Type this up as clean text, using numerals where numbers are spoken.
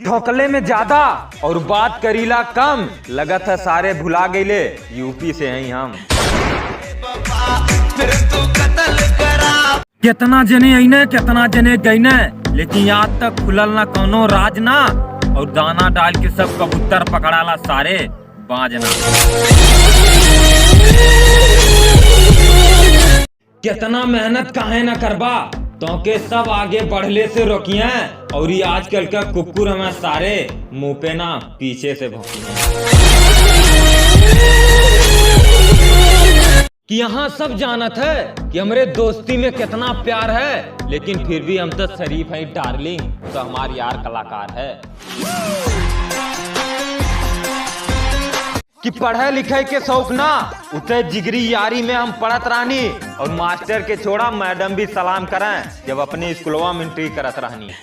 ढोकले में ज्यादा और बात करीला कम, लगत है सारे भुला गईले, यूपी से हैं हम। कितना जने आईने कितना जने गईने, लेकिन आज तक खुलल ना कोनो राज ना, और दाना डाल के सब कबूतर पकड़ाला सारे बाजना। कितना मेहनत काहे ना करबा, तो के सब आगे बढ़ले से रोकिए, और ये आजकल का कुकुर हमें सारे मुंह पे ना पीछे से भौंकिए। कि यहाँ सब जानत है कि हमारे दोस्ती में कितना प्यार है, लेकिन फिर भी हम तो शरीफ है डार्लिंग, तो हमारे यार कलाकार है। कि पढ़े लिखे के शौक ना, उते जिगरी यारी में हम पढ़त रानी, और मास्टर के छोड़ा मैडम भी सलाम करें जब अपने स्कूलवा में एंट्री करत रहनी।